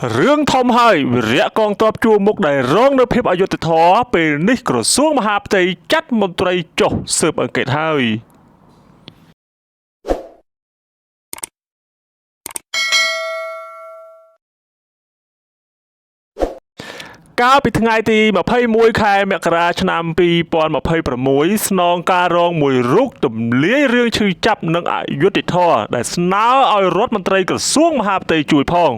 រឿងធំហើយវិរៈកងទ័ពជួរមុខដែលរងនៅភាពអយុត្តិធម៌ពេលនេះក្រសួងមហាផ្ទៃចាត់មន្ត្រីចុះស៊ើបអង្កេតហើយកាលពីថ្ងៃទី21ខែមករាឆ្នាំ2026ស្នងការរងមួយរូបទម្លាយរឿងឈឺចាប់និងអយុត្តិធម៌ដែលស្នើឲ្យរដ្ឋមន្ត្រីក្រសួងមហាផ្ទៃជួយផង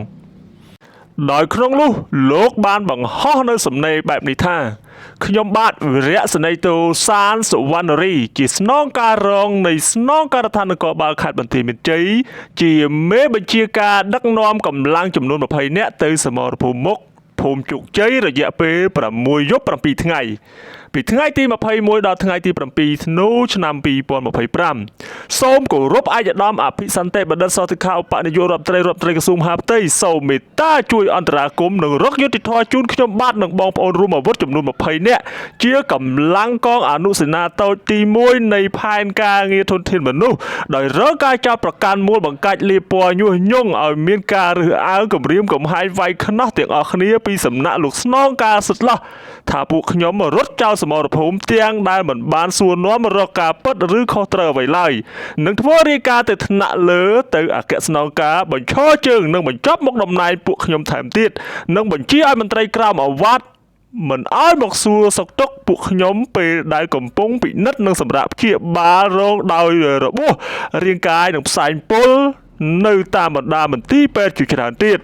ដោយក្នុងនោះលោកបានបង្ហោះនៅសំណេរបែបនេះថាខ្ញុំបាទវីរៈសេនីយ៍តូសានសុវណ្ណរីជាស្នងការរងនៃស្នងការដ្ឋាននគរបាលខេត្តបន្ទាយមានជ័យជាមេបញ្ជាការដឹកនាំកម្លាំងចំនួន20នាក់ទៅសមរភូមិមុខភូមិជោគជ័យរយៈពេល6យប់7ថ្ងៃពីថ្ងៃទី21ដល់ថ្ងៃទី7ធ្នូឆ្នាំ2025សូមគោរពឯកឧត្តមអភិសន្តិបណ្ឌិតសតិខាឧបនាយករដ្ឋមន្ត្រីក្រសួងមហាផ្ទៃសូមមេត្តាជួយអន្តរាគមន៍និងរកយុត្តិធម៌ជូនខ្ញុំបាទនិងបងប្អូនរួមអាវុធចំនួន20នាក់ជាកម្លាំងកងអនុសេនាតូចទី1នៃផែនការងារធនធានមនុស្សដោយរកការចោទប្រកាន់មូលបង្កាច់លាពណ៌ញុះញង់ឲ្យមានការរើសអើងគំរាមកំហែងវាយខ្នោះទាំងអស់គ្នាពីសំណាក់លោកស្នងការសិទ្ធិឡោះថាពួកខ្ញុំរត់ចោលសមរភូមិទាំងដែលមិនបានសួរនាំរកការពិតឬខុសត្រូវអ្វីឡើយនឹងធ្វើរាយការណ៍ទៅថ្នាក់លើទៅអគ្គស្នងការបញ្ឈរជើងនិងបញ្ចប់មុខតំណែងពួកខ្ញុំថែមទៀតនិងបញ្ជាឲ្យមន្ត្រីក្រមអាវ៉ាត់មិនឲ្យមកសួរសុខទុក្ខពួកខ្ញុំពេលដែលកំពុងពិនិត្យនិងសម្រាប់ព្យាបាលរងដោយរបួសរាងកាយនិងផ្សែងពុលនៅតាមបណ្ដាមន្ទីរពេទ្យជាច្រើនទៀត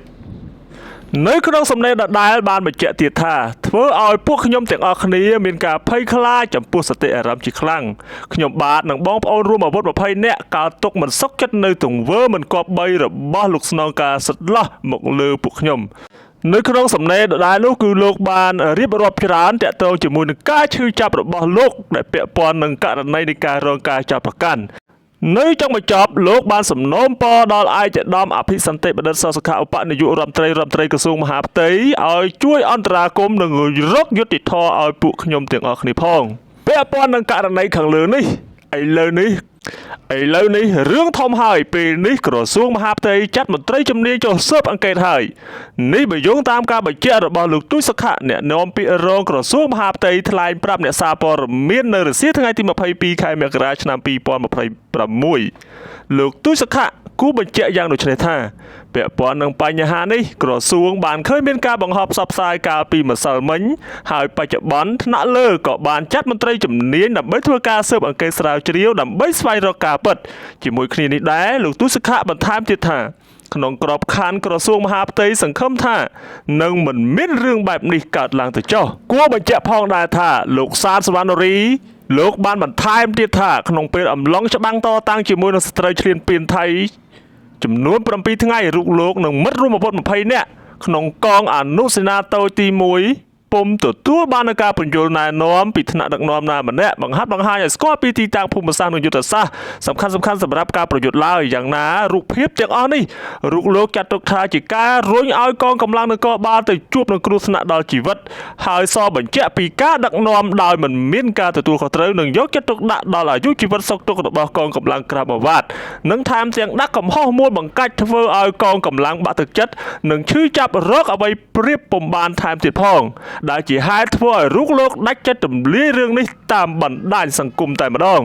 នៅក្នុងសំណេរដដែលបានបញ្ជាក់ទៀតថាធ្វើឲ្យពួកខ្ញុំទាំងអស់គ្នាមានការភ័យខ្លាចចំពោះសតិអារម្មណ៍ជាខ្លាំងខ្ញុំបាទនិងបងប្អូនរួមអាវុធ20នាក់កើតទុកមិនសុខចិត្តនៅទង្វើមិនគប្បីរបស់លោកស្នងការសិទ្ធិឡោះមកលើពួកខ្ញុំនៅក្នុងសំណេរដដែលនោះគឺលោកបានរៀបរាប់ច្រើនតាក់ទងជាមួយនឹងការឈឺចាប់របស់លោកដែលពាក់ព័ន្ធនឹងករណីនៃការរងការចោទប្រកាន់នៅចុងបញ្ចប់លោកបានសំណូមពរដល់ឯកឧត្តមអភិសន្តិបណ្ឌិតសសុខាឧបនាយករដ្ឋមន្ត្រីក្រសួងមហាផ្ទៃឲ្យជួយអន្តរាគមន៍និងរកយុត្តិធម៌ឲ្យពួកខ្ញុំទាំងអស់គ្នាផងពាក់ព័ន្ធនឹងករណីខាងលើនេះឥឡូវនេះរឿងធំហើយពេលនេះក្រសួងមហាផ្ទៃចាត់មន្ត្រីជំនាញចុះស៊ើបអង្កេតហើយនេះបើយោងតាមការបញ្ជាក់របស់លោកទូចសុខៈអ្នកនាំពាក្យរងក្រសួងមហាផ្ទៃថ្លែងប្រាប់អ្នកសារព័ត៌មាននៅរសៀលថ្ងៃទី22ខែមករាឆ្នាំ2026លោកទូចសុខៈគូបញ្ជាក់យ៉ាងដូចនេះថាពាក់ព័ន្ធនឹងបញ្ហានេះក្រសួងបានឃើញមានការបង្ហោះផ្សព្វផ្សាយកាលពីម្សិលមិញហើយបច្ចុប្បន្នថ្នាក់លើក៏បានចាត់មន្ត្រីជំនាញដើម្បីធ្វើការស៊ើបអង្កេតស្រាវជ្រាវដើម្បីស្វែងរកការពិតជាមួយគ្នានេះដែរលោកទូចសុខៈបន្ថែមទៀតថាក្នុងក្របខ័ណ្ឌក្រសួងមហាផ្ទៃសង្ឃឹមថានឹងមិនមានរឿងបែបនេះកើតឡើងទៅចុះគួរបញ្ជាក់ផងដែរថាលោកសានសវណ្ណរីលោកបានបន្ថែមទៀតថាក្នុងពេលអំឡុងច្បាំងតតាំងជាមួយនឹងស្ត្រីឈ្លានពានថៃចំនួន7ថ្ងៃរូបលោកនិងមិត្តរួមអាវុធ20នាក់ក្នុងកងអនុសេនាតូចទី1ពុំទទួលបានការពន្យល់ណែនាំពីថ្នាក់ដឹកនាំណាម្នាក់បង្ហាត់បង្ហាញឲ្យស្គាល់ពីទីតាំងភូមិសាស្ត្រនិងយុទ្ធសាស្ត្រសំខាន់សម្រាប់ការប្រយុទ្ធឡើយយ៉ាងណារូបភាពទាំងអស់នេះរូបលោកចាត់ទុកថាជាការរុញឲ្យកងកម្លាំងនគរបាលទៅជួបនឹងគ្រោះថ្នាក់ដល់ជីវិតហើយសបញ្ជាក់ពីការដឹកនាំដោយមិនមានការទទួលខុសត្រូវនិងយកចិត្តទុកដាក់ដល់អាយុជីវិតសុខទុក្ខរបស់កងកម្លាំងក្រមអាវ៉ាត់និងថែមទាំងដាក់កំហុសមួយបង្កាច់ធ្វើឲ្យកងកម្លាំងបាក់ទឹកចិត្តនិងឈឺចាប់រកអ្វីប្រៀបពុំបានថែមទៀតផងដែលជាហេតុធ្វើឲ្យរូបលោកដាច់ចិត្តទម្លាយរឿងនេះតាមបណ្ដាញសង្គមតែម្ដង